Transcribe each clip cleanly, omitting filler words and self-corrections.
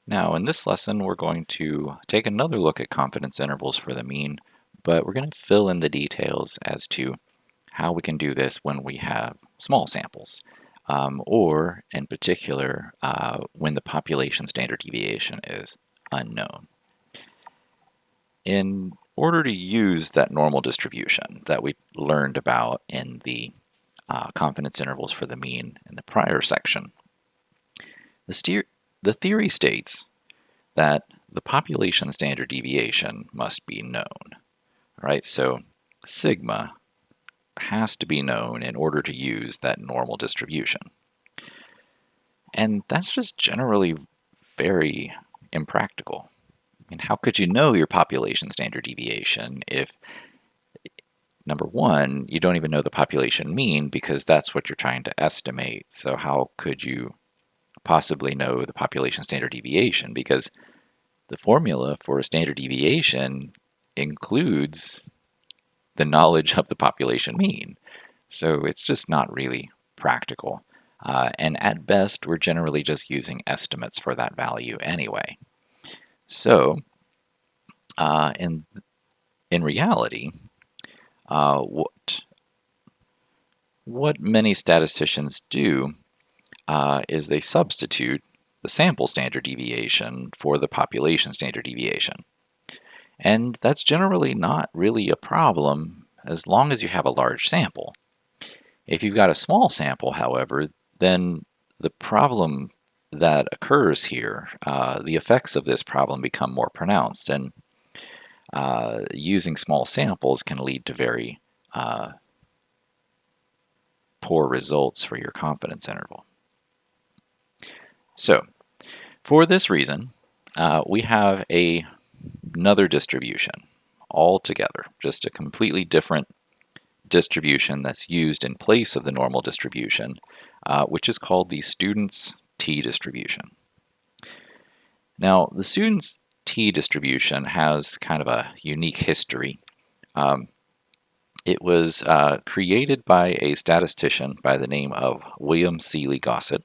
Now, in this lesson, we're going to take another look at confidence intervals for the mean, but we're going to fill in the details as to how we can do this when we have small samples, or in particular, when the population standard deviation is unknown. In order to use that normal distribution that we learned about in the confidence intervals for the mean in the prior section, the theory states that the population standard deviation must be known, right? So sigma has to be known in order to use that normal distribution. And that's just generally very impractical. I mean, how could you know your population standard deviation if, number one, you don't even know the population mean because that's what you're trying to estimate? So how could you possibly know the population standard deviation? Because the formula for a standard deviation includes the knowledge of the population mean. So it's just not really practical. And at best, we're generally just using estimates for that value anyway. So in reality, what many statisticians do is they substitute the sample standard deviation for the population standard deviation. And that's generally not really a problem as long as you have a large sample. If you've got a small sample, however, then the problem that occurs here, the effects of this problem become more pronounced, and using small samples can lead to very poor results for your confidence interval. So, for this reason, we have another distribution altogether, just a completely different distribution that's used in place of the normal distribution, which is called the student's t-distribution. Now, the student's t-distribution has kind of a unique history. It was created by a statistician by the name of William Seeley Gossett,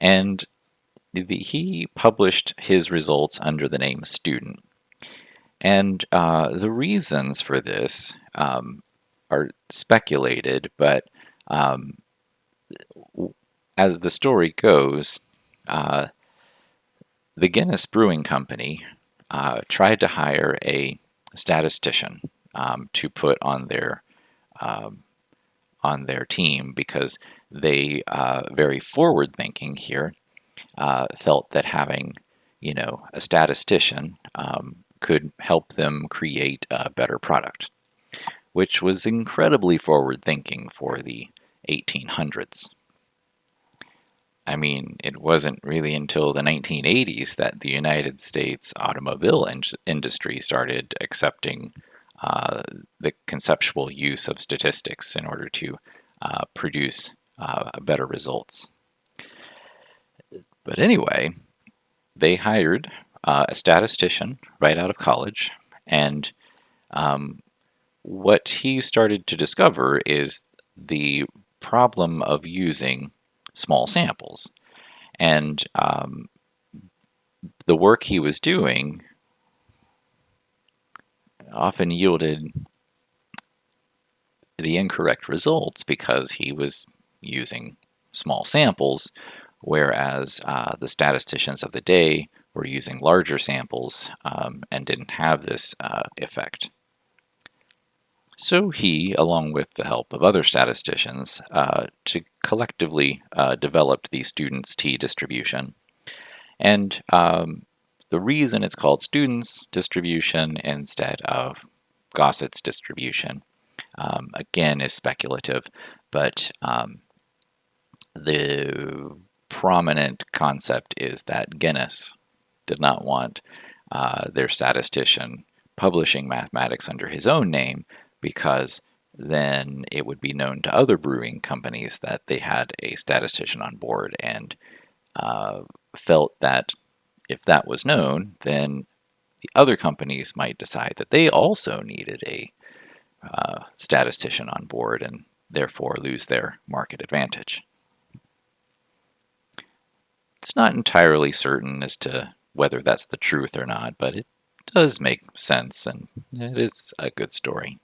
and he published his results under the name student. And the reasons for this are speculated, but as the story goes, the Guinness Brewing Company tried to hire a statistician to put on their team because they, very forward-thinking here, felt that having, a statistician could help them create a better product, which was incredibly forward-thinking for the 1800s. I mean, it wasn't really until the 1980s that the United States automobile industry started accepting the conceptual use of statistics in order to produce better results. But anyway, they hired a statistician right out of college, and what he started to discover is the problem of using small samples. And the work he was doing often yielded the incorrect results because he was using small samples, whereas the statisticians of the day were using larger samples and didn't have this effect. So he, along with the help of other statisticians, collectively developed the student's t-distribution. And the reason it's called student's distribution instead of Gossett's distribution, again, is speculative, but the prominent concept is that Guinness did not want their statistician publishing mathematics under his own name, because then it would be known to other brewing companies that they had a statistician on board, and felt that if that was known, then the other companies might decide that they also needed a statistician on board and therefore lose their market advantage. It's not entirely certain as to whether that's the truth or not, but it does make sense and it is a good story.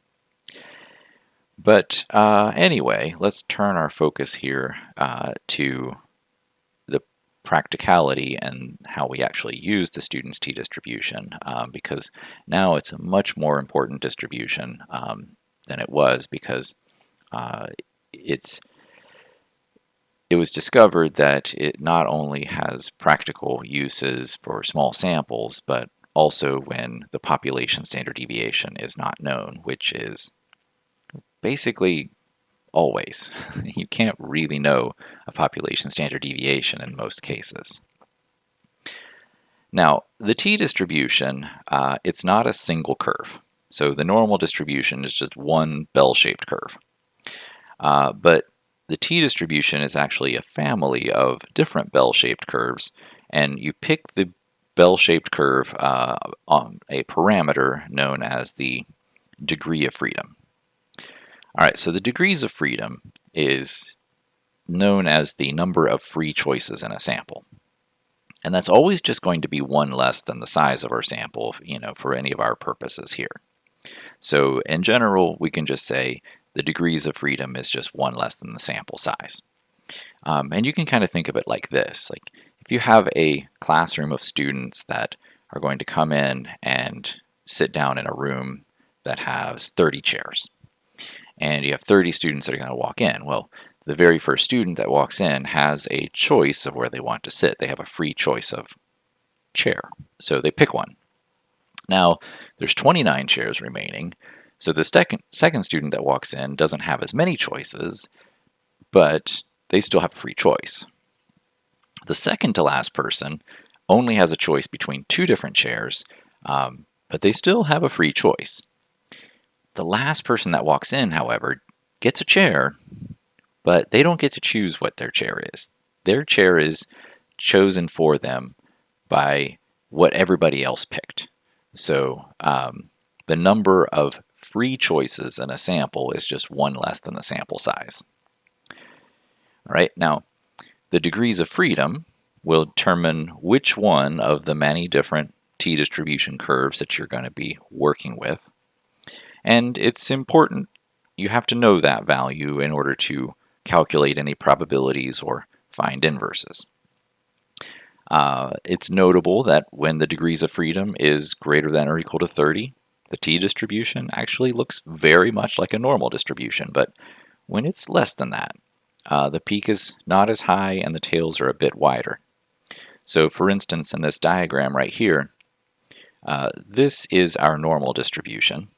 But anyway, let's turn our focus here to the practicality and how we actually use the student's t-distribution, because now it's a much more important distribution than it was, because uh, it was discovered that it not only has practical uses for small samples, but also when the population standard deviation is not known, which is basically always. You can't really know a population standard deviation in most cases. Now, the t-distribution, it's not a single curve. So the normal distribution is just one bell-shaped curve. But the t-distribution is actually a family of different bell-shaped curves, and you pick the bell-shaped curve on a parameter known as the degree of freedom. All right, so the degrees of freedom is known as the number of free choices in a sample. And that's always just going to be one less than the size of our sample, for any of our purposes here. So in general, we can just say the degrees of freedom is just one less than the sample size. And you can kind of think of it like this. Like if you have a classroom of students that are going to come in and sit down in a room that has 30 chairs, and you have 30 students that are going to walk in. Well, the very first student that walks in has a choice of where they want to sit. They have a free choice of chair, so they pick one. Now, there's 29 chairs remaining, so the second student that walks in doesn't have as many choices, but they still have free choice. The second to last person only has a choice between two different chairs, but they still have a free choice. The last person that walks in, however, gets a chair, but they don't get to choose what their chair is. Their chair is chosen for them by what everybody else picked. So the number of free choices in a sample is just one less than the sample size. All right, now the degrees of freedom will determine which one of the many different t-distribution curves that you're going to be working with. And it's important, you have to know that value in order to calculate any probabilities or find inverses. It's notable that when the degrees of freedom is greater than or equal to 30, the t-distribution actually looks very much like a normal distribution, but when it's less than that, the peak is not as high and the tails are a bit wider. So for instance, in this diagram right here, this is our normal distribution.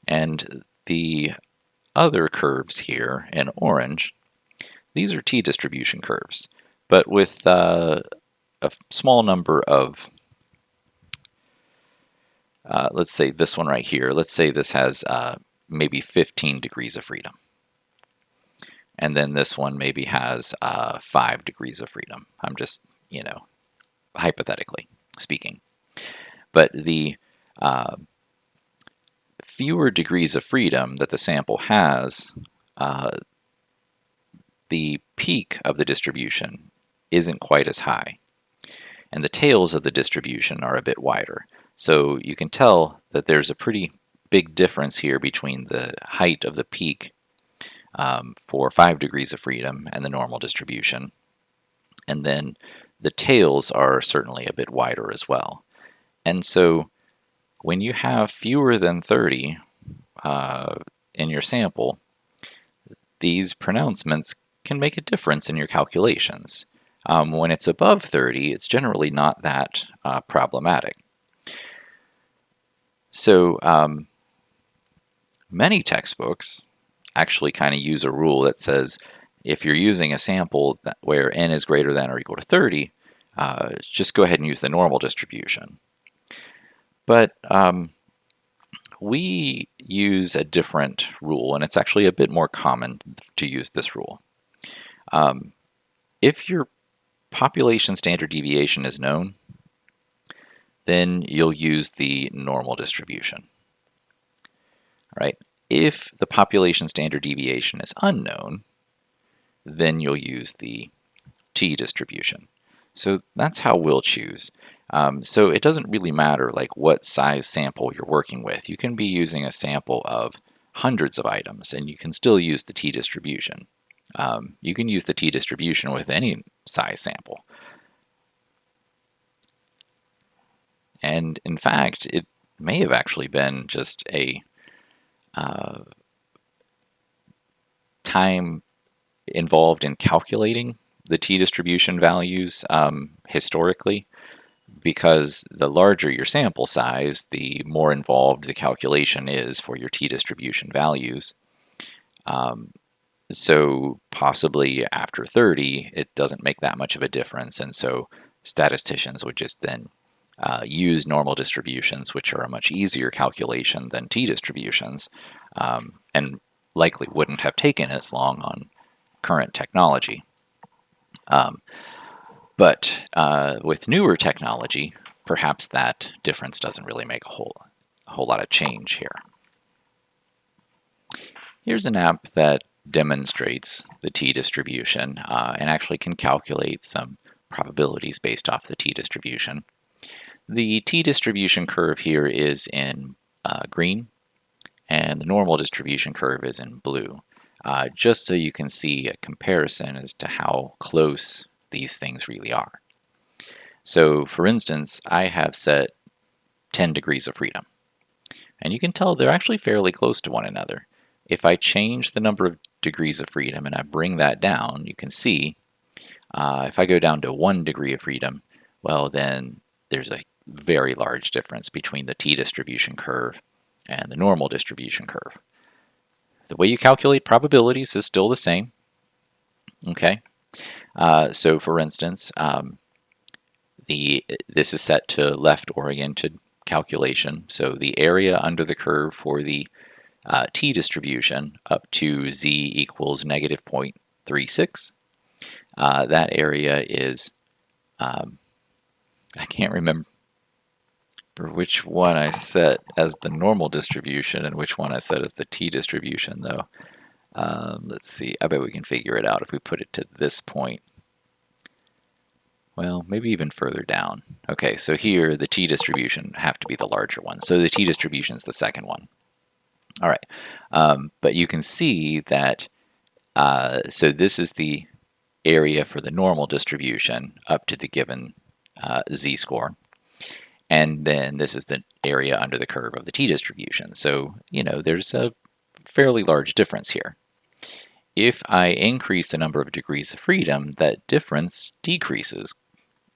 And the other curves here in orange, these are t-distribution curves, but with a small number of, let's say this one right here, let's say this has maybe 15 degrees of freedom. And then this one maybe has 5 degrees of freedom. I'm just, hypothetically speaking. But the fewer degrees of freedom that the sample has, the peak of the distribution isn't quite as high. And the tails of the distribution are a bit wider. So you can tell that there's a pretty big difference here between the height of the peak for 5 degrees of freedom and the normal distribution. And then the tails are certainly a bit wider as well. And so when you have fewer than 30 in your sample, these pronouncements can make a difference in your calculations. When it's above 30, it's generally not that problematic. So many textbooks actually kind of use a rule that says if you're using a sample where n is greater than or equal to 30, just go ahead and use the normal distribution. But we use a different rule, and it's actually a bit more common to use this rule. If your population standard deviation is known, then you'll use the normal distribution. All right? If the population standard deviation is unknown, then you'll use the t-distribution. So that's how we'll choose. So it doesn't really matter like what size sample you're working with. You can be using a sample of hundreds of items and you can still use the t-distribution. You can use the t-distribution with any size sample. And in fact, it may have actually been just a time involved in calculating the t-distribution values historically, because the larger your sample size, the more involved the calculation is for your t-distribution values. So possibly after 30, it doesn't make that much of a difference, and so statisticians would just then use normal distributions, which are a much easier calculation than t-distributions, and likely wouldn't have taken as long on current technology. But with newer technology, perhaps that difference doesn't really make a whole lot of change here. Here's an app that demonstrates the t-distribution and actually can calculate some probabilities based off the t-distribution. The t-distribution curve here is in green, and the normal distribution curve is in blue, just so you can see a comparison as to how close these things really are. So for instance, I have set 10 degrees of freedom, and you can tell they're actually fairly close to one another. If I change the number of degrees of freedom and I bring that down, you can see if I go down to 1 degree of freedom, well then there's a very large difference between the t-distribution curve and the normal distribution curve. The way you calculate probabilities is still the same. Okay, so for instance, this is set to left-oriented calculation. So the area under the curve for the t-distribution up to z equals negative 0.36. That area is, I can't remember which one I set as the normal distribution and which one I set as the t-distribution though. Let's see, I bet we can figure it out if we put it to this point. Well, maybe even further down. Okay, so here the t-distribution have to be the larger one. So the t-distribution is the second one. All right, but you can see that, so this is the area for the normal distribution up to the given z-score. And then this is the area under the curve of the t-distribution. So, there's a fairly large difference here. If I increase the number of degrees of freedom, that difference decreases.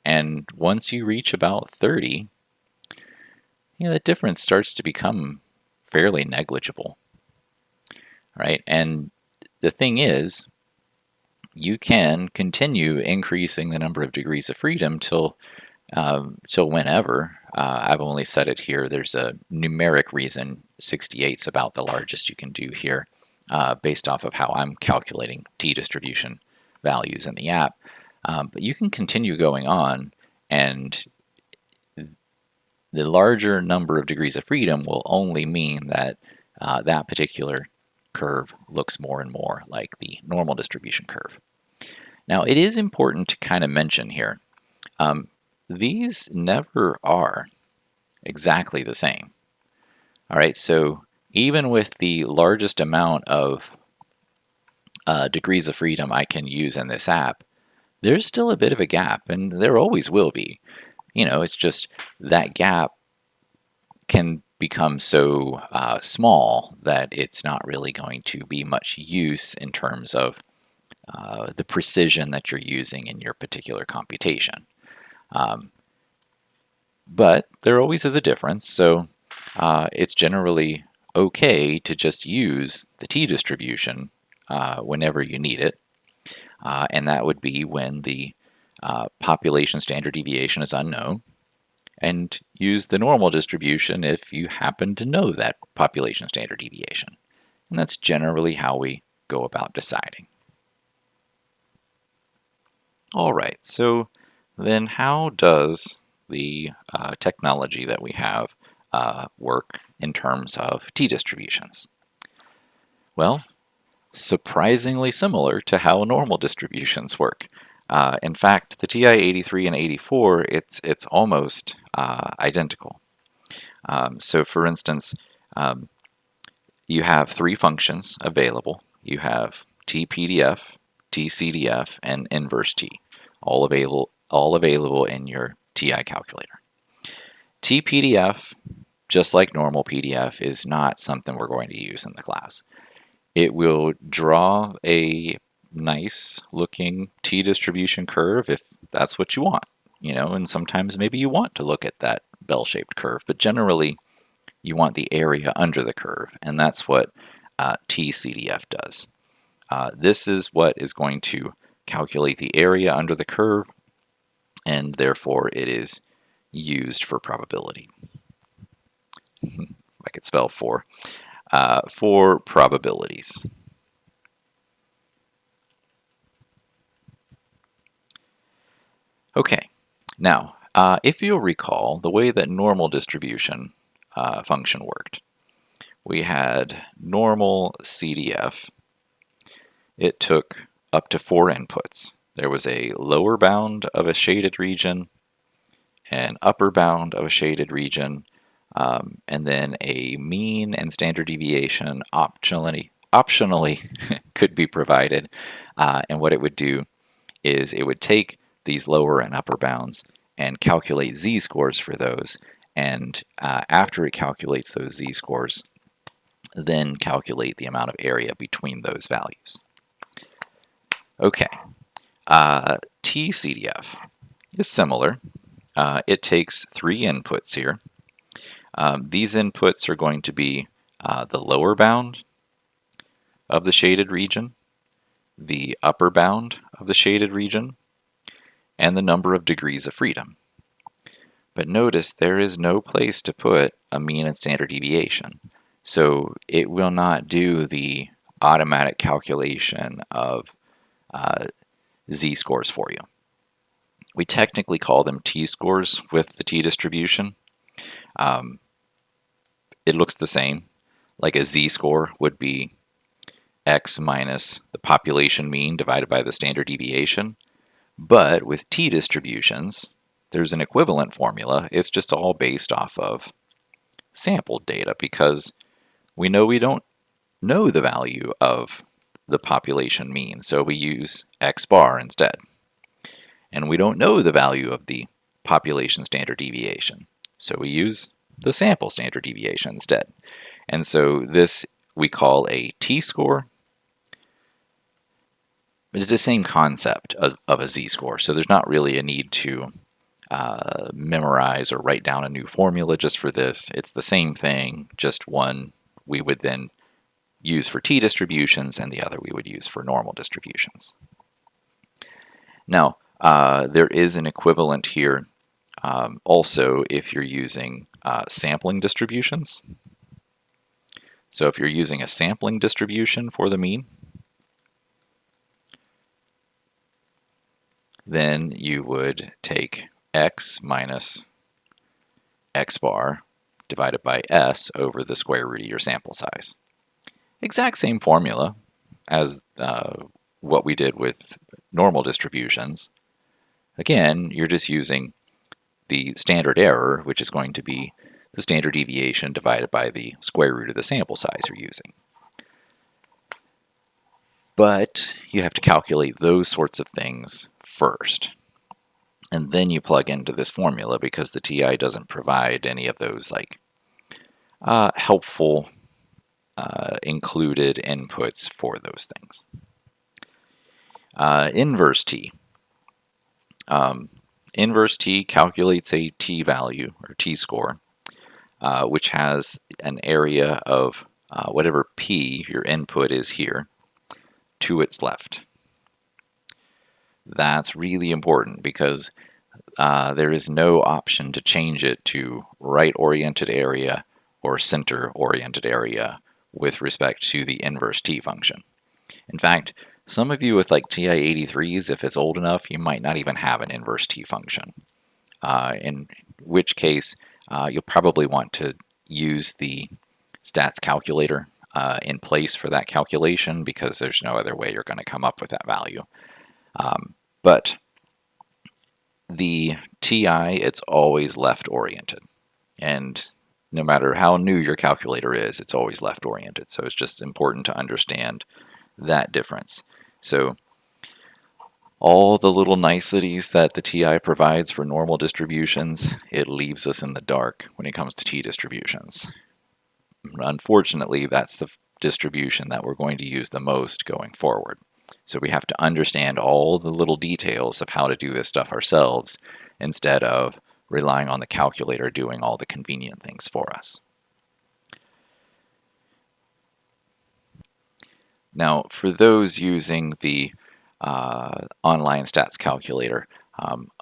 And once you reach about 30, that difference starts to become fairly negligible, right? And the thing is, you can continue increasing the number of degrees of freedom till whenever. I've only set it here. There's a numeric reason 68 is about the largest you can do here, based off of how I'm calculating t-distribution values in the app. But you can continue going on, and the larger number of degrees of freedom will only mean that that particular curve looks more and more like the normal distribution curve. Now, it is important to kind of mention here, these never are exactly the same. All right, so even with the largest amount of degrees of freedom I can use in this app, there's still a bit of a gap, and there always will be. It's just that gap can become so small that it's not really going to be much use in terms of the precision that you're using in your particular computation. But there always is a difference, so it's generally okay to just use the t-distribution whenever you need it, and that would be when the population standard deviation is unknown, and use the normal distribution if you happen to know that population standard deviation. And that's generally how we go about deciding. All right, so then how does the technology that we have work in terms of t-distributions? Well, surprisingly similar to how normal distributions work. In fact, the TI-83 and 84, it's almost identical. So for instance, um, you have three functions available. You have tPDF, tCDF, and inverse T, all available in your TI calculator. tPDF, just like normal PDF, is not something we're going to use in the class. It will draw a nice looking t-distribution curve if that's what you want, and sometimes maybe you want to look at that bell-shaped curve, but generally you want the area under the curve, and that's what tCDF does. This is what is going to calculate the area under the curve, and therefore it is used for probability. I could spell for probabilities. Okay, now if you'll recall the way that normal distribution function worked, we had normal CDF. It took up to 4 inputs. There was a lower bound of a shaded region, an upper bound of a shaded region, and then a mean and standard deviation optionally could be provided. And what it would do is it would take these lower and upper bounds and calculate z-scores for those. And after it calculates those z-scores, then calculate the amount of area between those values. Okay, tCDF is similar. It takes 3 inputs here. These inputs are going to be the lower bound of the shaded region, the upper bound of the shaded region, and the number of degrees of freedom. But notice there is no place to put a mean and standard deviation. So it will not do the automatic calculation of z-scores for you. We technically call them t-scores with the t-distribution. It looks the same. Like a z-score would be x minus the population mean divided by the standard deviation. But with t-distributions, there's an equivalent formula. It's just all based off of sampled data because we don't know the value of the population mean, so we use x bar instead. And we don't know the value of the population standard deviation, so we use the sample standard deviation instead. And so this we call a t-score. It's the same concept of a z-score, so there's not really a need to memorize or write down a new formula just for this. It's the same thing, just one we would then use for t-distributions and the other we would use for normal distributions. Now, there is an equivalent here also if you're using sampling distributions. So if you're using a sampling distribution for the mean, then you would take x minus x bar divided by s over the square root of your sample size. Exact same formula as what we did with normal distributions. Again, you're just using the standard error, which is going to be the standard deviation divided by the square root of the sample size you're using. But you have to calculate those sorts of things first. And then you plug into this formula because the TI doesn't provide any of those helpful included inputs for those things. Inverse T. Inverse T calculates a T value or T score, which has an area of whatever P your input is here to its left. That's really important because there is no option to change it to right-oriented area or center-oriented area with respect to the inverse T function. In fact, some of you with TI-83s, if it's old enough, you might not even have an inverse T function, in which case you'll probably want to use the stats calculator in place for that calculation because there's no other way you're going to come up with that value. But the TI, it's always left-oriented. And no matter how new your calculator is, it's always left-oriented. So it's just important to understand that difference. So all the little niceties that the TI provides for normal distributions, it leaves us in the dark when it comes to t-distributions. Unfortunately, that's the distribution that we're going to use the most going forward. So we have to understand all the little details of how to do this stuff ourselves instead of relying on the calculator doing all the convenient things for us. Now, for those using the online stats calculator,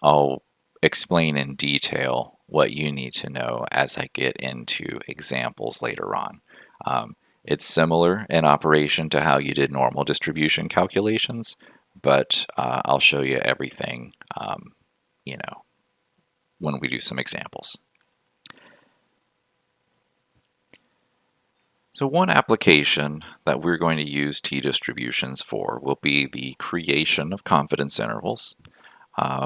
I'll explain in detail what you need to know as I get into examples later on. It's similar in operation to how you did normal distribution calculations, but I'll show you everything, when we do some examples. So one application that we're going to use t-distributions for will be the creation of confidence intervals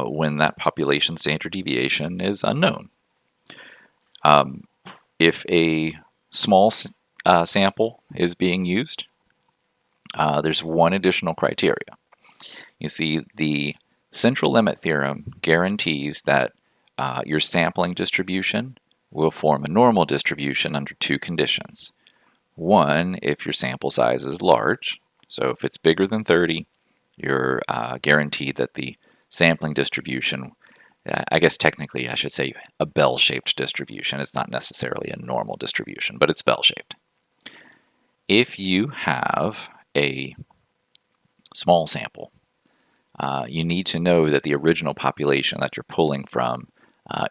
when that population standard deviation is unknown. If a small sample is being used, there's one additional criteria. You see, the central limit theorem guarantees that your sampling distribution will form a normal distribution under two conditions. One, if your sample size is large, so if it's bigger than 30, you're guaranteed that the sampling distribution, I guess technically I should say a bell-shaped distribution. It's not necessarily a normal distribution, but it's bell-shaped. If you have a small sample, you need to know that the original population that you're pulling from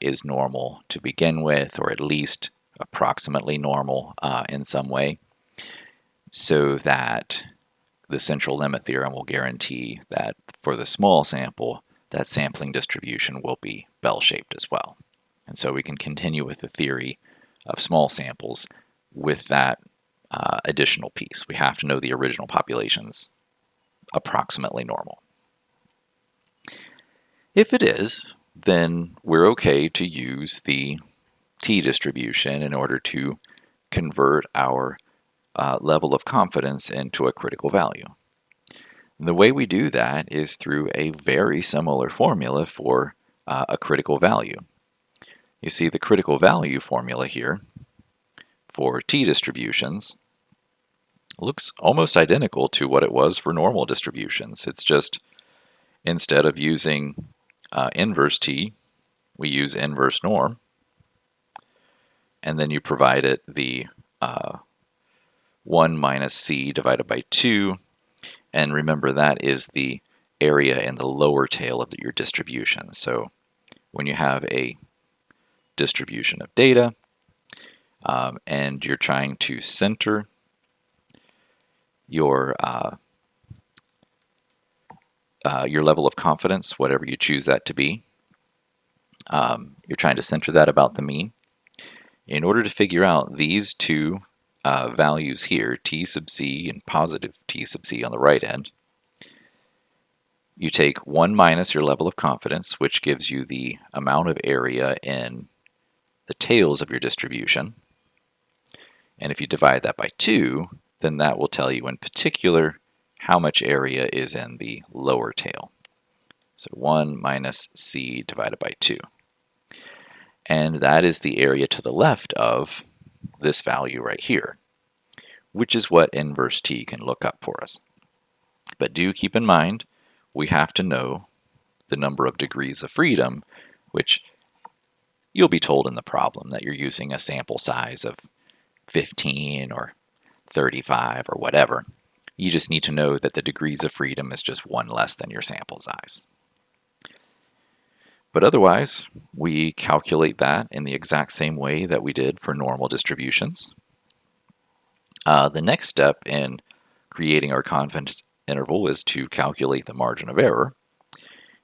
is normal to begin with, or at least approximately normal in some way, so that the central limit theorem will guarantee that for the small sample, that sampling distribution will be bell-shaped as well. And so we can continue with the theory of small samples with that additional piece. We have to know the original population's approximately normal. If it is, then we're okay to use the t-distribution in order to convert our level of confidence into a critical value. And the way we do that is through a very similar formula for a critical value. You see the critical value formula here for t-distributions looks almost identical to what it was for normal distributions. It's just instead of using inverse t, we use inverse norm, and then you provide it the 1 minus c divided by 2, and remember that is the area in the lower tail of your distribution. So when you have a distribution of data and you're trying to center your level of confidence, whatever you choose that to be, you're trying to center that about the mean. In order to figure out these two values here, t sub c and positive t sub c on the right end, you take 1 minus your level of confidence, which gives you the amount of area in the tails of your distribution. And if you divide that by 2, then that will tell you in particular how much area is in the lower tail. So 1 minus c divided by 2. And that is the area to the left of this value right here, which is what inverse t can look up for us. But do keep in mind, we have to know the number of degrees of freedom, which you'll be told in the problem that you're using a sample size of 15 or 35 or whatever. You just need to know that the degrees of freedom is just one less than your sample size. But otherwise, we calculate that in the exact same way that we did for normal distributions. The next step in creating our confidence interval is to calculate the margin of error.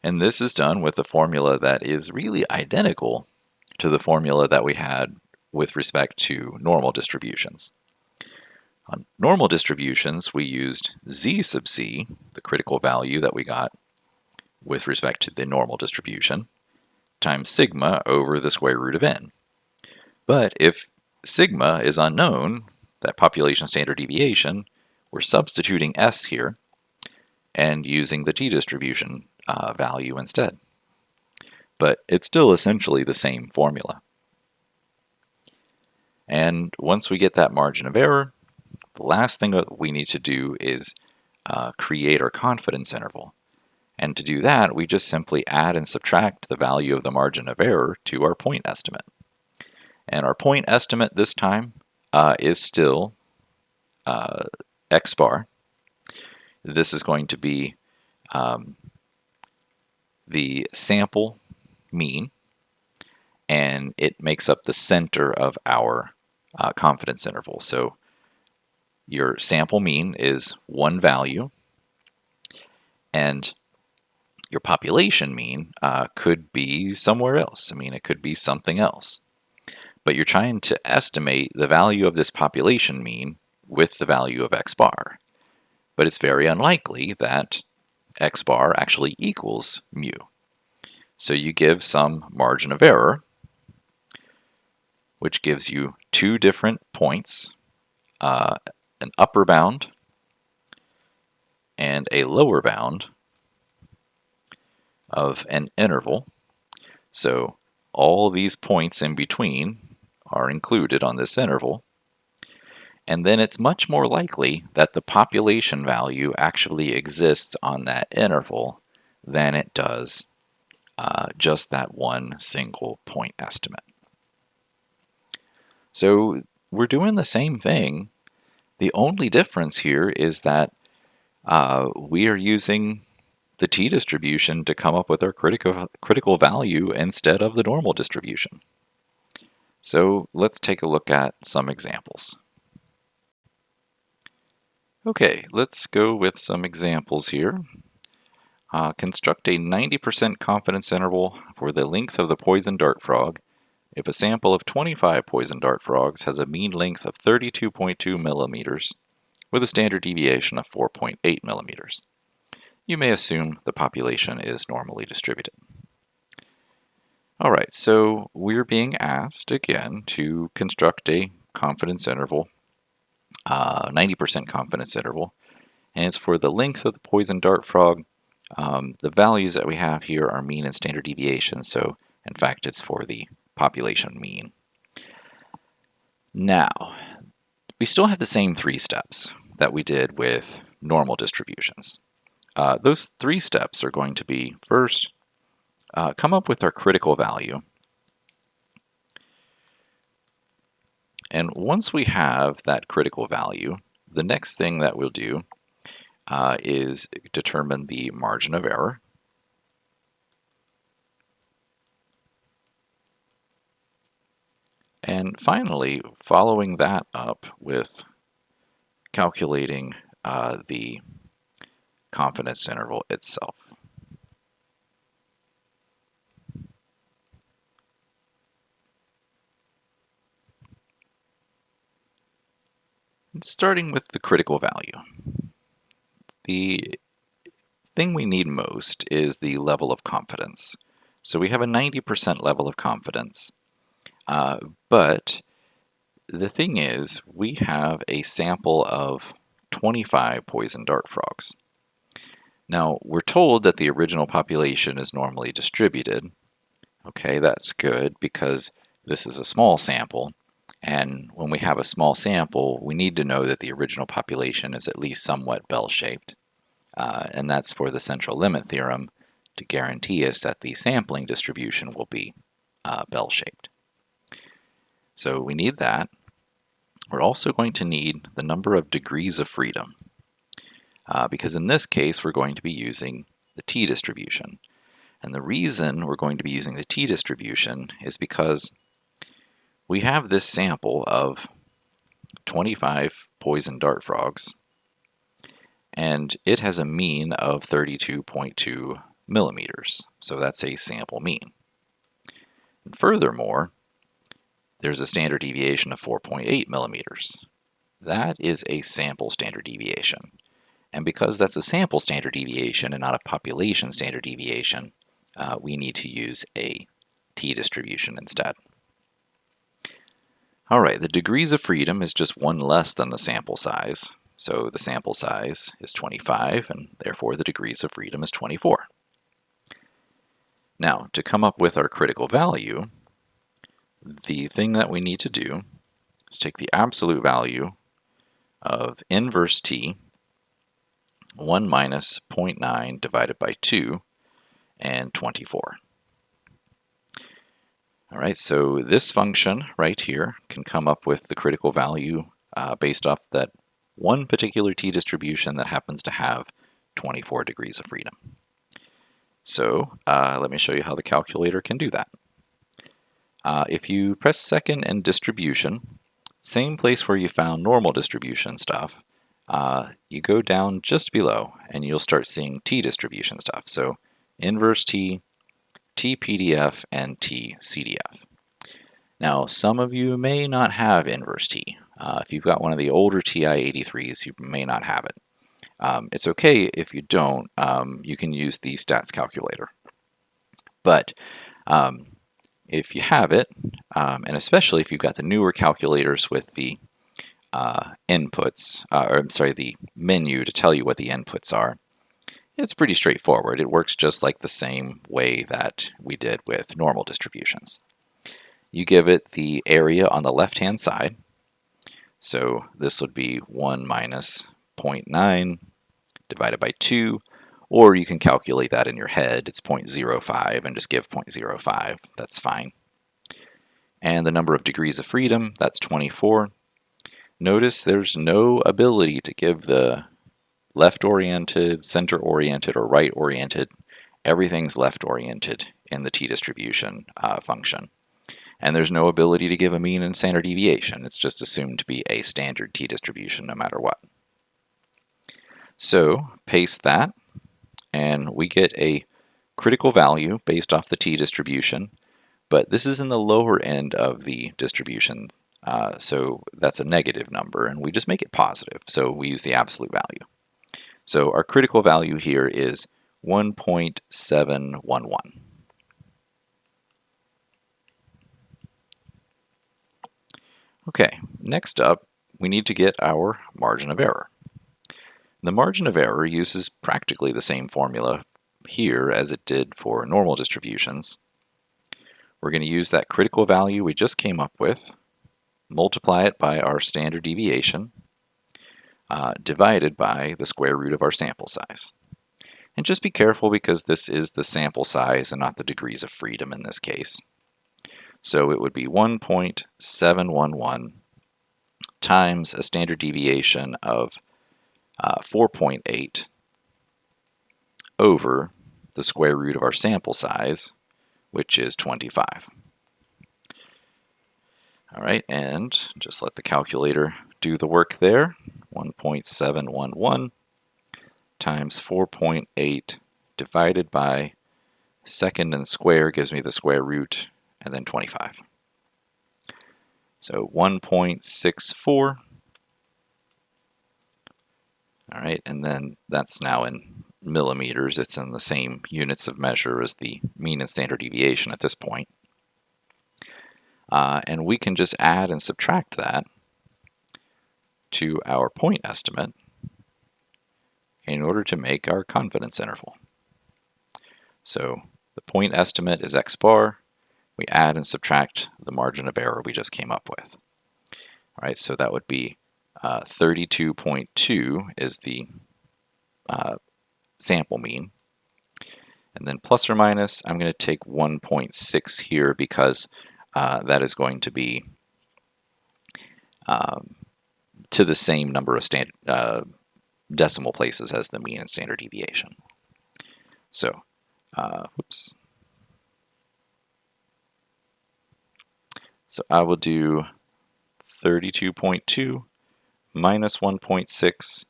And this is done with a formula that is really identical to the formula that we had with respect to normal distributions. On normal distributions, we used z sub c, the critical value that we got with respect to the normal distribution, times sigma over the square root of n. But if sigma is unknown, that population standard deviation, we're substituting s here and using the t-distribution value instead. But it's still essentially the same formula. And once we get that margin of error, the last thing that we need to do is create our confidence interval. And to do that, we just simply add and subtract the value of the margin of error to our point estimate. And our point estimate this time is still x bar. This is going to be the sample mean, and it makes up the center of our confidence interval. So your sample mean is one value, and your population mean could be somewhere else. I mean, it could be something else. But you're trying to estimate the value of this population mean with the value of x bar. But it's very unlikely that x bar actually equals mu. So you give some margin of error, which gives you two different points, an upper bound and a lower bound of an interval. So all these points in between are included on this interval. And then it's much more likely that the population value actually exists on that interval than it does just that one single point estimate. So we're doing the same thing. The only difference here is that we are using the t-distribution to come up with our critical value instead of the normal distribution. So let's take a look at some examples. Okay, let's go with some examples here. Construct a 90% confidence interval for the length of the poison dart frog if a sample of 25 poison dart frogs has a mean length of 32.2 millimeters with a standard deviation of 4.8 millimeters. You may assume the population is normally distributed. All right, so we're being asked again to construct a confidence interval, 90% confidence interval, and it's for the length of the poison dart frog. The values that we have here are mean and standard deviation, so in fact it's for the population mean. Now, we still have the same three steps that we did with normal distributions. Those three steps are going to be, first, come up with our critical value. And once we have that critical value, the next thing that we'll do is determine the margin of error. And finally, following that up with calculating the confidence interval itself. Starting with the critical value. The thing we need most is the level of confidence. So we have a 90% level of confidence, but the thing is, we have a sample of 25 poison dart frogs. Now, we're told that the original population is normally distributed. Okay, that's good because this is a small sample, and when we have a small sample, we need to know that the original population is at least somewhat bell-shaped. And that's for the central limit theorem to guarantee us that the sampling distribution will be bell-shaped. So we need that. We're also going to need the number of degrees of freedom, because in this case we're going to be using the t-distribution. And the reason we're going to be using the t-distribution is because we have this sample of 25 poison dart frogs, and it has a mean of 32.2 millimeters. So that's a sample mean. And furthermore, there's a standard deviation of 4.8 millimeters. That is a sample standard deviation. And because that's a sample standard deviation and not a population standard deviation, we need to use a t-distribution instead. All right, the degrees of freedom is just one less than the sample size. So the sample size is 25, and therefore the degrees of freedom is 24. Now, to come up with our critical value, the thing that we need to do is take the absolute value of inverse t, 1 minus 0.9 divided by 2, and 24. All right, so this function right here can come up with the critical value based off that one particular t-distribution that happens to have 24 degrees of freedom. So let me show you how the calculator can do that. If you press second and distribution, same place where you found normal distribution stuff, you go down just below and you'll start seeing t-distribution stuff. So inverse t, t-PDF, and t-CDF. Now, some of you may not have inverse t. If you've got one of the older TI-83s, you may not have it. It's okay if you don't. You can use the stats calculator. But if you have it, and especially if you've got the newer calculators with the inputs, or I'm sorry, the menu to tell you what the inputs are, it's pretty straightforward. It works just like the same way that we did with normal distributions. You give it the area on the left-hand side. So this would be 1 minus 0.9 divided by 2, or you can calculate that in your head. It's 0.05 and just give 0.05. That's fine. And the number of degrees of freedom, that's 24. Notice there's no ability to give the left-oriented, center-oriented, or right-oriented. Everything's left-oriented in the t-distribution function. And there's no ability to give a mean and standard deviation. It's just assumed to be a standard t-distribution no matter what. So paste that, and we get a critical value based off the t-distribution, but this is in the lower end of the distribution, so that's a negative number, and we just make it positive, so we use the absolute value. So our critical value here is 1.711. Okay, next up, we need to get our margin of error. The margin of error uses practically the same formula here as it did for normal distributions. We're going to use that critical value we just came up with, multiply it by our standard deviation, divided by the square root of our sample size. And just be careful because this is the sample size and not the degrees of freedom in this case. So it would be 1.711 times a standard deviation of 4.8 over the square root of our sample size, which is 25. All right, and just let the calculator do the work there. 1.711 times 4.8 divided by second and square gives me the square root, and then 25. So 1.64. All right, and then that's now in millimeters. It's in the same units of measure as the mean and standard deviation at this point. And we can just add and subtract that to our point estimate in order to make our confidence interval. So the point estimate is x bar. We add and subtract the margin of error we just came up with. All right, so that would be 32.2 is the sample mean. And then plus or minus, I'm going to take 1.6 here because that is going to be to the same number of decimal places as the mean and standard deviation. So, whoops. So I will do 32.2 minus 1.6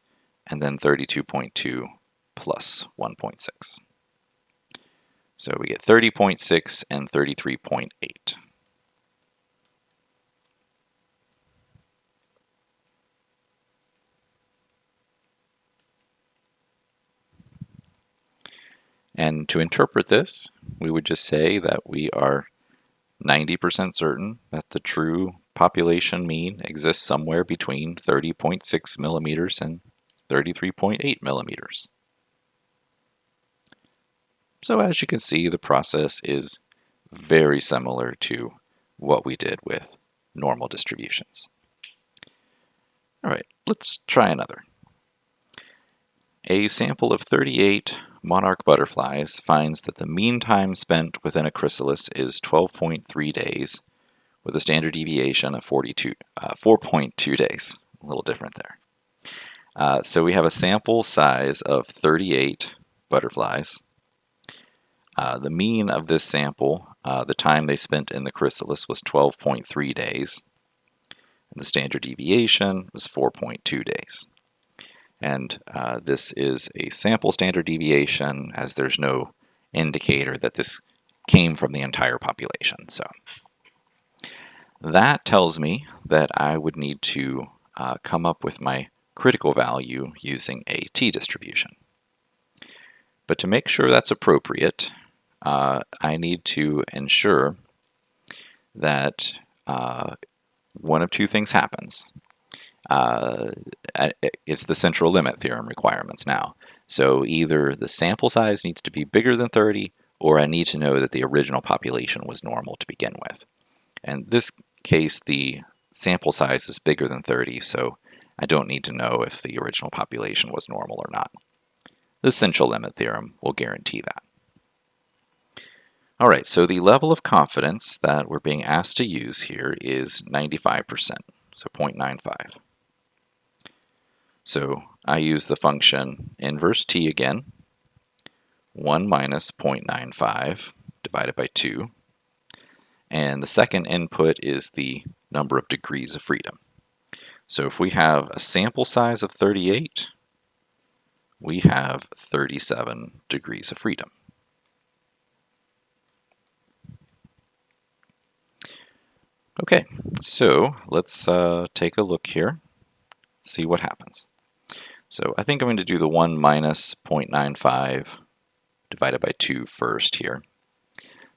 and then 32.2 plus 1.6. So we get 30.6 and 33.8. And to interpret this, we would just say that we are 90% certain that the true population mean exists somewhere between 30.6 millimeters and 33.8 millimeters. So as you can see, the process is very similar to what we did with normal distributions. All right, let's try another. A sample of 38 monarch butterflies finds that the mean time spent within a chrysalis is 12.3 days, with a standard deviation of 4.2 days. A little different there. So we have a sample size of 38 butterflies. The mean of this sample, the time they spent in the chrysalis, was 12.3 days. And the standard deviation was 4.2 days. And this is a sample standard deviation, as there's no indicator that this came from the entire population. So that tells me that I would need to come up with my critical value using a t-distribution. But to make sure that's appropriate, I need to ensure that one of two things happens. It's the central limit theorem requirements now. So either the sample size needs to be bigger than 30, or I need to know that the original population was normal to begin with. In this case, the sample size is bigger than 30, so I don't need to know if the original population was normal or not. The central limit theorem will guarantee that. All right, so the level of confidence that we're being asked to use here is 95%, so 0.95. So I use the function inverse t again, 1 minus 0.95 divided by 2. And the second input is the number of degrees of freedom. So if we have a sample size of 38, we have 37 degrees of freedom. Okay, so let's take a look here, see what happens. So I think I'm going to do the 1 minus 0.95 divided by 2 first here.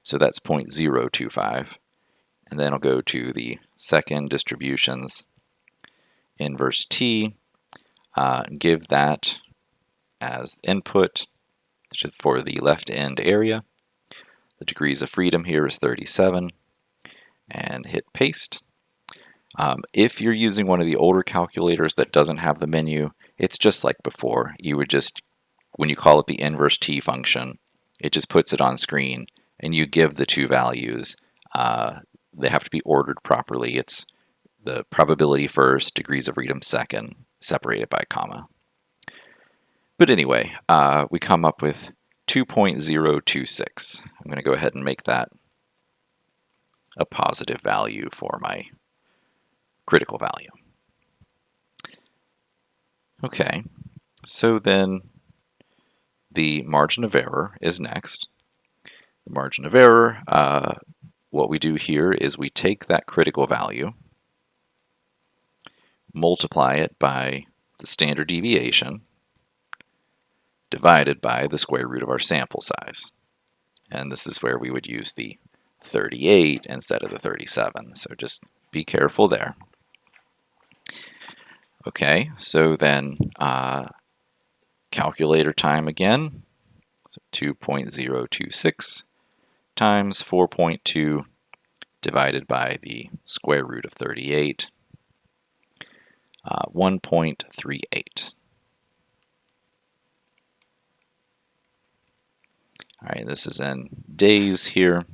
So that's 0.025. And then I'll go to the second distributions, inverse t, give that as input for the left end area. The degrees of freedom here is 37, and hit paste. If you're using one of the older calculators that doesn't have the menu, it's just like before. You would just, when you call it the inverse t function, it just puts it on screen, and you give the two values. They have to be ordered properly. It's the probability first, degrees of freedom second, separated by a comma. But anyway, we come up with 2.026. I'm going to go ahead and make that a positive value for my critical value. Okay, so then the margin of error is next. The margin of error, what we do here is we take that critical value, multiply it by the standard deviation, divided by the square root of our sample size. And this is where we would use the 38 instead of the 37, so just be careful there. Okay, so then calculator time again, so 2.026 times 4.2 divided by the square root of 38, 1.38. All right, this is in days here.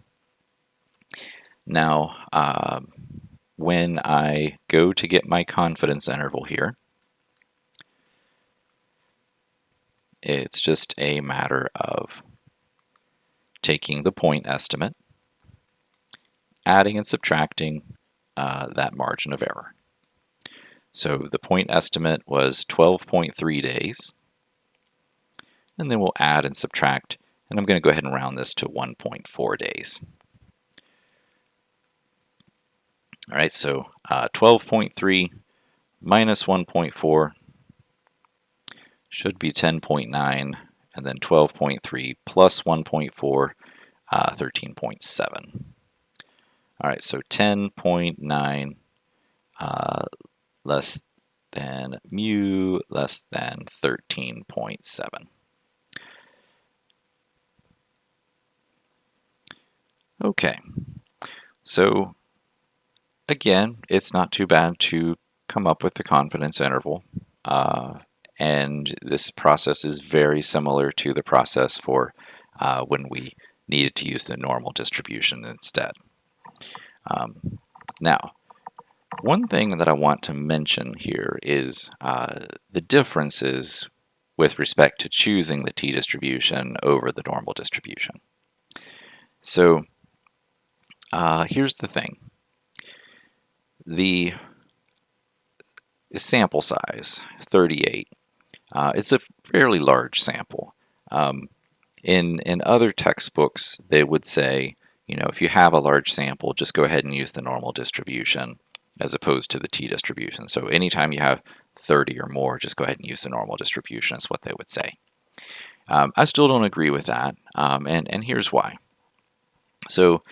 Now, when I go to get my confidence interval here, it's just a matter of taking the point estimate, adding and subtracting that margin of error. So the point estimate was 12.3 days, and then we'll add and subtract, and I'm going to go ahead and round this to 1.4 days. All right, so 12.3 minus 1.4 should be 10.9, and and then 12.3 plus 1.4, 13.7. All right, so 10.9 less than mu less than 13.7. Okay, so again, it's not too bad to come up with the confidence interval. And this process is very similar to the process for when we needed to use the normal distribution instead. Now, one thing that I want to mention here is the differences with respect to choosing the t-distribution over the normal distribution. So here's the thing. The sample size, 38, it's a fairly large sample. In other textbooks, they would say, if you have a large sample, just go ahead and use the normal distribution as opposed to the t-distribution. So anytime you have 30 or more, just go ahead and use the normal distribution is what they would say. I still don't agree with that, and here's why. So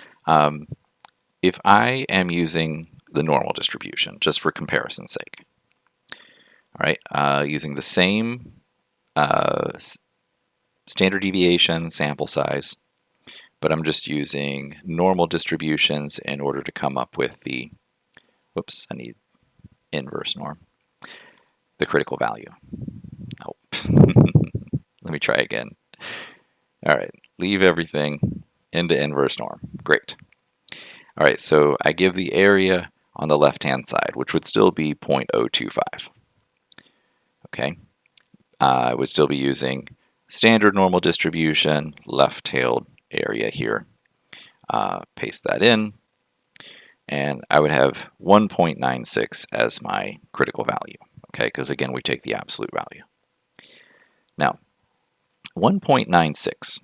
if I am using the normal distribution, just for comparison's sake, all right, using the same standard deviation, sample size, but I'm just using normal distributions in order to come up with the, whoops, I need inverse norm, the critical value. Oh, let me try again. All right, leave everything into inverse norm. Great. All right, so I give the area on the left-hand side, which would still be 0.025. Okay, I would still be using standard normal distribution, left-tailed area here. Paste that in, and I would have 1.96 as my critical value, okay, because again, we take the absolute value. Now, 1.96,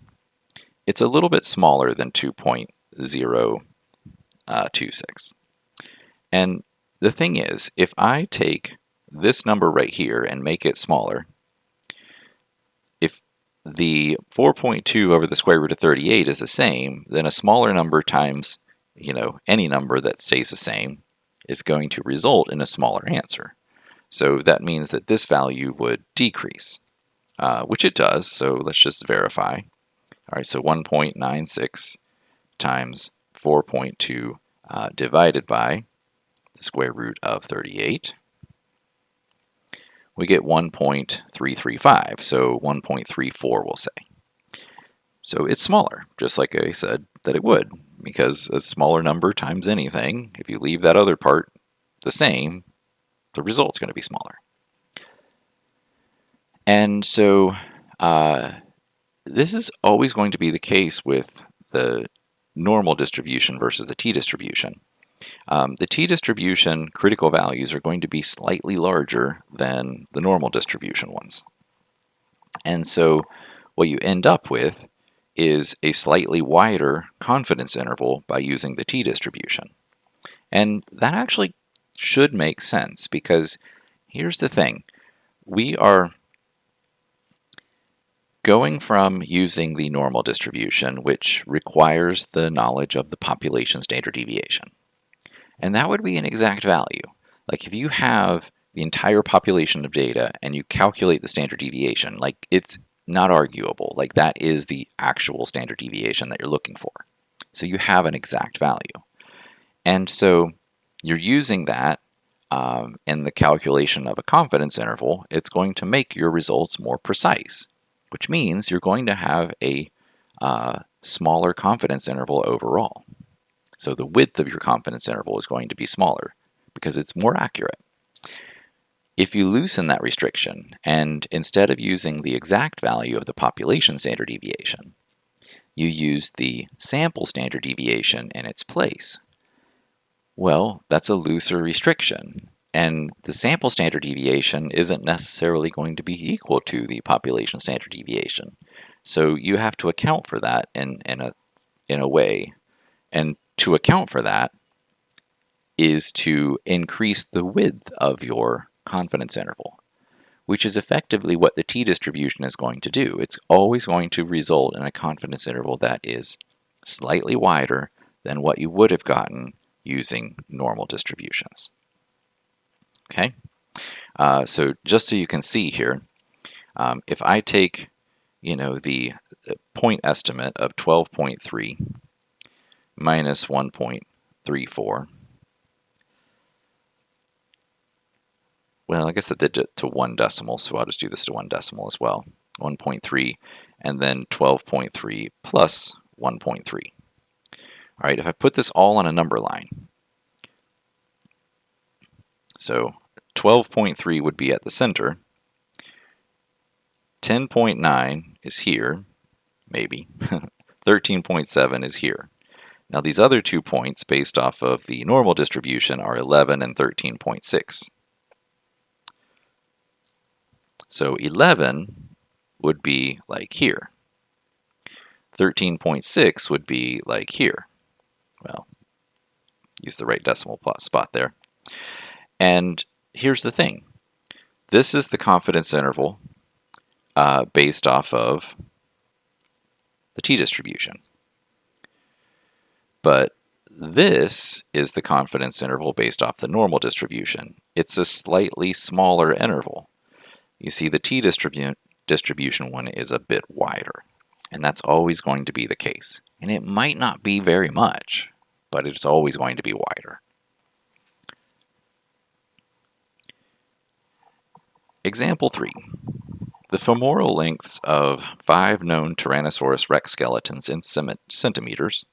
it's a little bit smaller than 2.026. And the thing is, if I take this number right here and make it smaller, if the 4.2 over the square root of 38 is the same, then a smaller number times, any number that stays the same is going to result in a smaller answer. So that means that this value would decrease, which it does, so let's just verify. All right, so 1.96 times 4.2 divided by the square root of 38. We get 1.335, so 1.34 we'll say. So it's smaller, just like I said that it would, because a smaller number times anything, if you leave that other part the same, the result's going to be smaller. And so this is always going to be the case with the normal distribution versus the t-distribution. The t-distribution critical values are going to be slightly larger than the normal distribution ones. And so what you end up with is a slightly wider confidence interval by using the t-distribution. And that actually should make sense, because here's the thing. We are going from using the normal distribution, which requires the knowledge of the population standard deviation. And that would be an exact value. Like if you have the entire population of data and you calculate the standard deviation, like it's not arguable. Like that is the actual standard deviation that you're looking for. So you have an exact value. And so you're using that in the calculation of a confidence interval. It's going to make your results more precise, which means you're going to have a smaller confidence interval overall. So the width of your confidence interval is going to be smaller because it's more accurate. If you loosen that restriction and instead of using the exact value of the population standard deviation, you use the sample standard deviation in its place, well, that's a looser restriction. And the sample standard deviation isn't necessarily going to be equal to the population standard deviation. So you have to account for that in a way. And to account for that is to increase the width of your confidence interval, which is effectively what the t-distribution is going to do. It's always going to result in a confidence interval that is slightly wider than what you would have gotten using normal distributions. Okay, so just so you can see here, if I take, the point estimate of 12.3 minus 1.34, well, I guess I did it to 1 decimal, so I'll just do this to 1 decimal as well. 1.3, and then 12.3 plus 1.3. All right, if I put this all on a number line, so 12.3 would be at the center, 10.9 is here, maybe, 13.7 is here. Now these other 2 points based off of the normal distribution are 11 and 13.6. So 11 would be like here. 13.6 would be like here. Well, use the right decimal spot there. And here's the thing. This is the confidence interval based off of the t-distribution. But this is the confidence interval based off the normal distribution. It's a slightly smaller interval. You see, the t-distribution one is a bit wider, and that's always going to be the case. And it might not be very much, but it's always going to be wider. Example 3. The femoral lengths of 5 known Tyrannosaurus rex skeletons in centimeters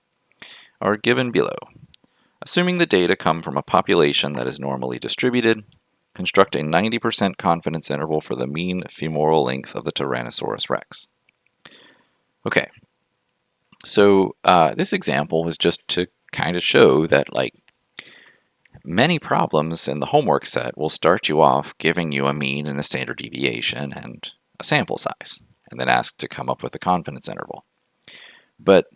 are given below. Assuming the data come from a population that is normally distributed, construct a 90% confidence interval for the mean femoral length of the Tyrannosaurus rex. Okay, so this example was just to kind of show that, like, many problems in the homework set will start you off giving you a mean and a standard deviation and a sample size, and then ask to come up with a confidence interval. But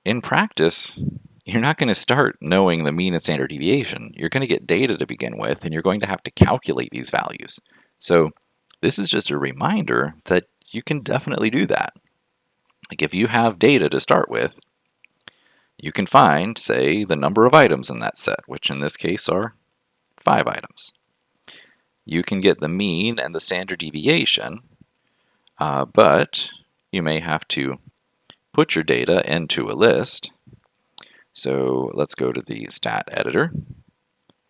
in practice, you're not going to start knowing the mean and standard deviation. You're going to get data to begin with, and you're going to have to calculate these values. So this is just a reminder that you can definitely do that. Like, if you have data to start with, you can find, say, the number of items in that set, which in this case are 5 items. You can get the mean and the standard deviation, but you may have to put your data into a list. So let's go to the stat editor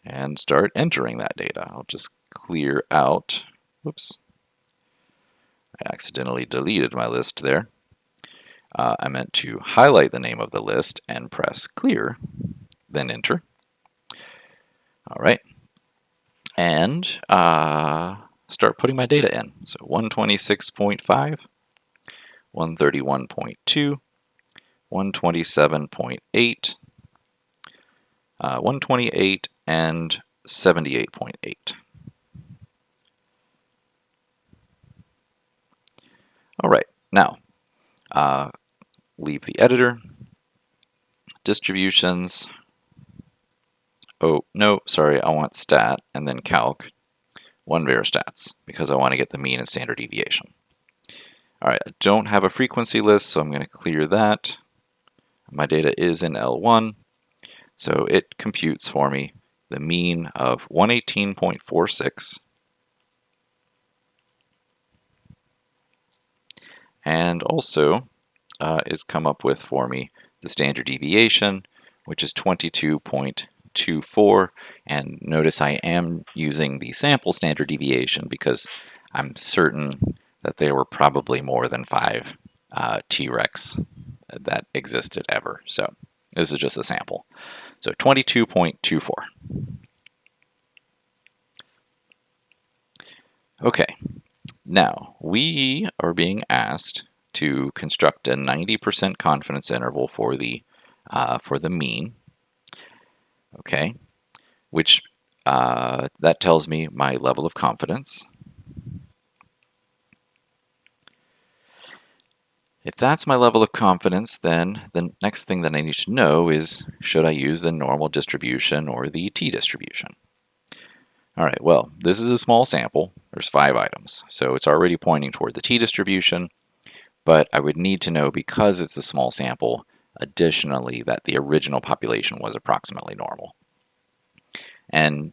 and start entering that data. I'll just clear out, whoops, I accidentally deleted my list there. I meant to highlight the name of the list and press clear, then enter. All right, and start putting my data in. So 126.5, 131.2, 127.8, 128, and 78.8. All right, now leave the editor, distributions. Oh, no, sorry, I want stat and then calc, one var stats, because I want to get the mean and standard deviation. All right, I don't have a frequency list, so I'm going to clear that. My data is in L1, so it computes for me the mean of 118.46 and also it's come up with for me the standard deviation, which is 22.24, and notice I am using the sample standard deviation because I'm certain that there were probably more than 5 T-Rex that existed ever. So this is just a sample. So 22.24. Okay, now we are being asked to construct a 90% confidence interval for the mean. Okay, which that tells me my level of confidence. If that's my level of confidence, then the next thing that I need to know is, should I use the normal distribution or the t-distribution? All right, well, this is a small sample. There's 5 items, so it's already pointing toward the t-distribution, but I would need to know, because it's a small sample, additionally that the original population was approximately normal. And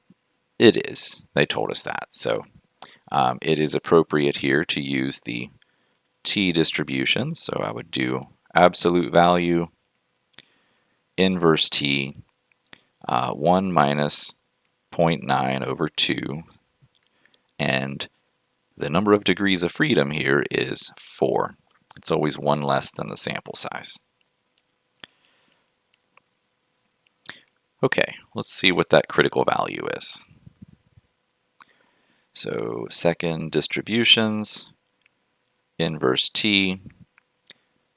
it is. They told us that. So it is appropriate here to use the t-distribution. So I would do absolute value inverse t, 1 minus 0.9 over 2, and the number of degrees of freedom here is 4. It's always 1 less than the sample size. Okay, let's see what that critical value is. So second distributions, inverse t,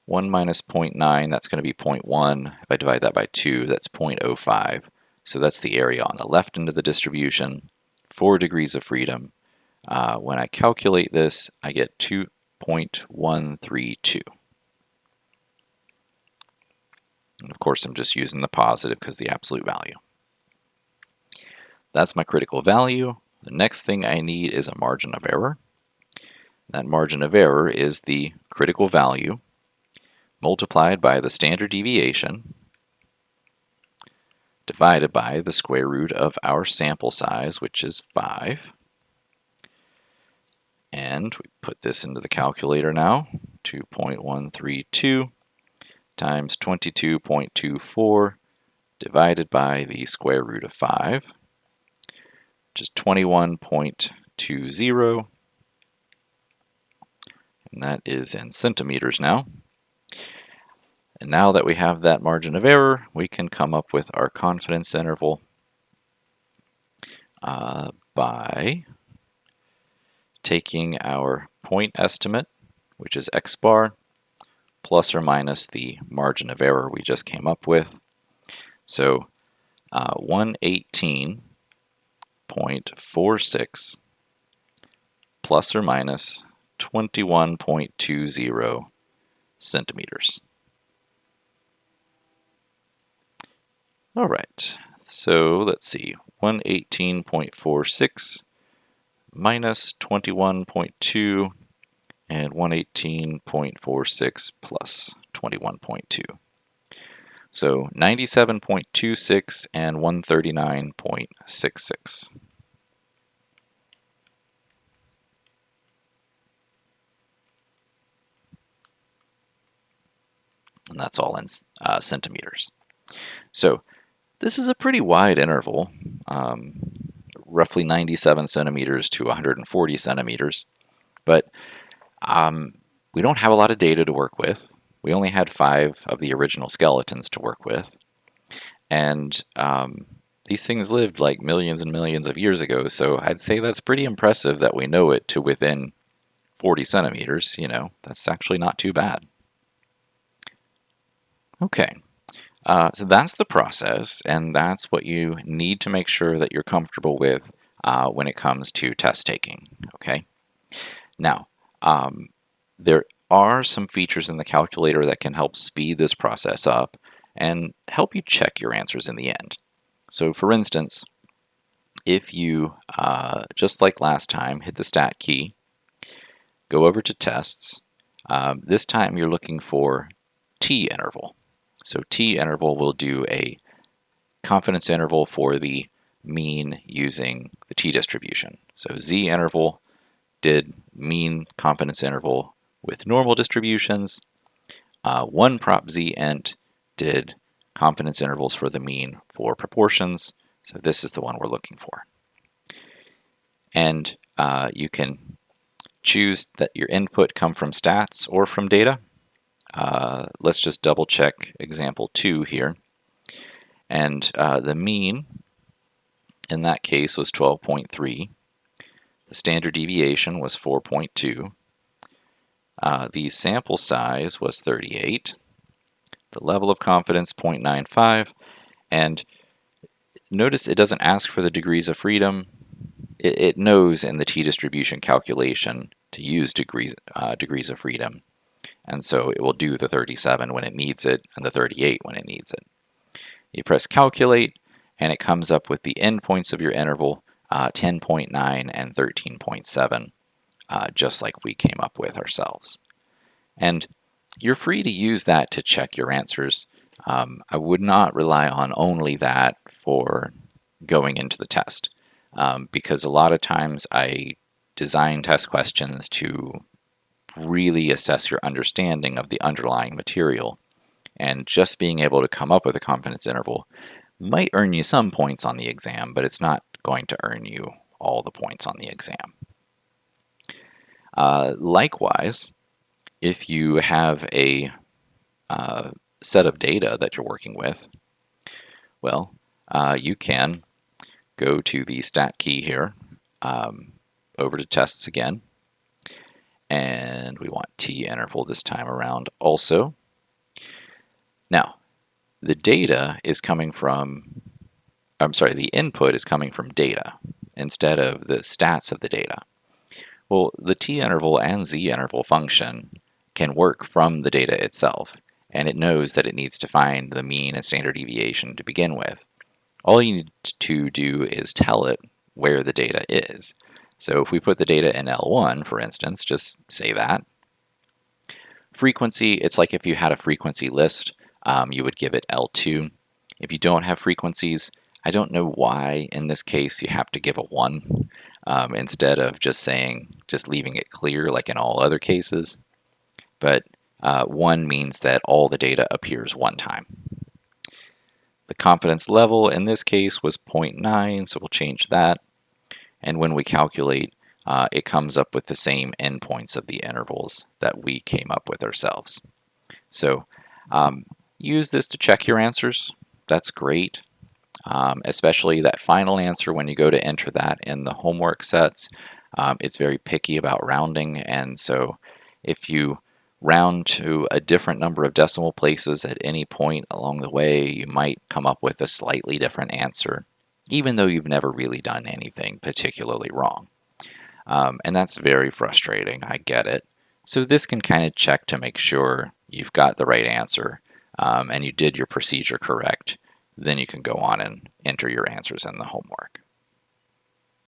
1 minus 0.9, that's going to be 0.1. If I divide that by 2, that's 0.05. So that's the area on the left end of the distribution, 4 degrees of freedom. When I calculate this, I get 2.132. And of course, I'm just using the positive because the absolute value. That's my critical value. The next thing I need is a margin of error. That margin of error is the critical value multiplied by the standard deviation divided by the square root of our sample size, which is 5. And we put this into the calculator now. 2.132 times 22.24 divided by the square root of 5, which is 21.20, and that is in centimeters now. And now that we have that margin of error, we can come up with our confidence interval by taking our point estimate, which is x bar, plus or minus the margin of error we just came up with. So 118.46 plus or minus 21.20 centimeters. All right, so let's see, 118.46 minus 21.2 and 118.46 plus 21.2. So 97.26 and 139.66. And that's all in centimeters. So this is a pretty wide interval, roughly 97 centimeters to 140 centimeters, but we don't have a lot of data to work with. We only had 5 of the original skeletons to work with, and these things lived like millions and millions of years ago, so I'd say that's pretty impressive that we know it to within 40 centimeters. You know, that's actually not too bad. Okay. So that's the process, and that's what you need to make sure that you're comfortable with when it comes to test taking. Okay. Now, there are some features in the calculator that can help speed this process up and help you check your answers in the end. So, for instance, if you, just like last time, hit the stat key, go over to tests. This time you're looking for t-interval. So t-interval will do a confidence interval for the mean using the t-distribution. So z-interval did mean confidence interval with normal distributions. One prop z-int did confidence intervals for the mean for proportions. So this is the one we're looking for. And you can choose that your input come from stats or from data. Let's just double check example 2 here. And the mean in that case was 12.3. The standard deviation was 4.2. The sample size was 38. The level of confidence 0.95. And notice it doesn't ask for the degrees of freedom. It knows in the t-distribution calculation to use degrees of freedom. And so it will do the 37 when it needs it and the 38 when it needs it. You press calculate and it comes up with the endpoints of your interval 10.9 and 13.7, just like we came up with ourselves. And you're free to use that to check your answers. I would not rely on only that for going into the test, because a lot of times I design test questions to really assess your understanding of the underlying material. And just being able to come up with a confidence interval might earn you some points on the exam, but it's not going to earn you all the points on the exam. Likewise, if you have a set of data that you're working with, well, you can go to the stat key here, over to tests again, and we want t-interval this time around also. Now, the data is coming from, the input is coming from data instead of the stats of the data. Well, the t-interval and z-interval function can work from the data itself, and it knows that it needs to find the mean and standard deviation to begin with. All you need to do is tell it where the data is. So if we put the data in L1, for instance, just say that. Frequency, it's like if you had a frequency list, you would give it L2. If you don't have frequencies, I don't know why in this case you have to give a 1 instead of just leaving it clear like in all other cases. But 1 means that all the data appears one time. The confidence level in this case was 0.9, so we'll change that. And when we calculate, it comes up with the same endpoints of the intervals that we came up with ourselves. So use this to check your answers. That's great. Especially that final answer when you go to enter that in the homework sets. It's very picky about rounding, and so if you round to a different number of decimal places at any point along the way, you might come up with a slightly different answer, even though you've never really done anything particularly wrong. And that's very frustrating, I get it. So this can kind of check to make sure you've got the right answer and you did your procedure correct. Then you can go on and enter your answers in the homework.